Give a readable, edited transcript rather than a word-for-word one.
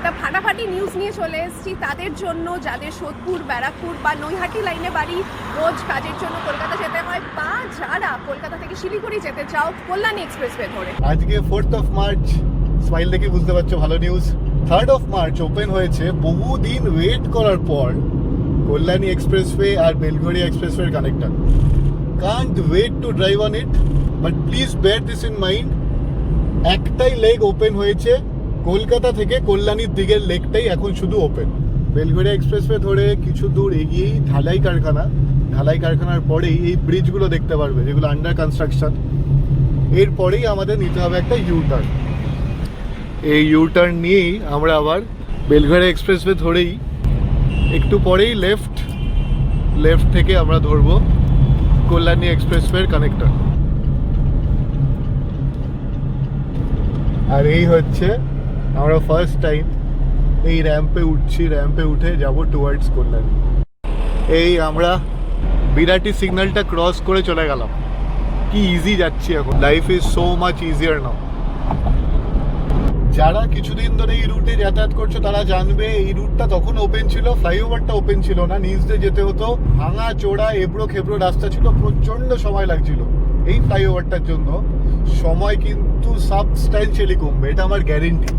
একটা ফাটাফাটি নিউজ নিয়ে চলে এসেছি তাদের জন্য যাদের সোদপুর, ব্যারাকপুর বা নৈহাটি লাইনে বাড়ি, রোজ কাজের জন্য কলকাতা যেতে হয়, বা যারা কলকাতা থেকে শিলিগুড়ি যেতে চাও কল্যাণী এক্সপ্রেসওয়ে ধরে। আজকে 4th of March, স্মাইল দেখে বুঝতে পারছো ভালো news. 3rd of March open হয়েছে বহুদিন ওয়েট করার পর কল্যাণী এক্সপ্রেসওয়ে আর বেলঘড়িয়া এক্সপ্রেসওয়ের connector. Can't wait to drive on it, but please bear this in mind, একটাই লেগ ওপেন হয়েছে, কলকাতা থেকে কল্যাণীর দিকের লেগটাই এখন শুধু ওপেন। বেলঘড়িয়া এক্সপ্রেসওয়ে ধরে কিছু দূর এগিয়েই ঢালাই কারখানা, ঢালাই কারখানার পরেই এই ব্রিজগুলো দেখতে পারবে যেগুলো আন্ডার কনস্ট্রাকশন। এরপরেই আমাদের নিতে হবে একটা ইউটার্ন। এই ইউটার্ন নিয়েই আমরা আবার বেলঘড়িয়া এক্সপ্রেসওয়ে ধরেই একটু পরেই লেফট থেকে আমরা ধরবো কল্যাণী এক্সপ্রেসওয়ের কানেক্টর। আর এই হচ্ছে আমরা ফার্স্ট টাইম এই র্যাম্পে উঠছি, র্যাম্পে উঠে যাব টুয়ার্ডস কল্যাণী। এই আমরা বিরাটি সিগন্যালটা ক্রস করে চলে গেলাম। কি ইজি যাচ্ছি এখন, life is so much easier now. যারা কিছুদিন ধরে এই রুটে যাতায়াত করছো তারা জানবে এই রুটটা তখন ওপেন ছিল, ফ্লাইওভারটা ওপেন ছিল না, নিচ দিয়ে যেতে হতো, ভাঙা চোড়া এবড়ো খেবড়ো রাস্তা ছিল, প্রচন্ড সময় লাগছিল। এই ফ্লাইওভারটার জন্য সময় কিন্তু সাবস্ট্যান্সিয়ালি কমবে, এটা আমার গ্যারেন্টি।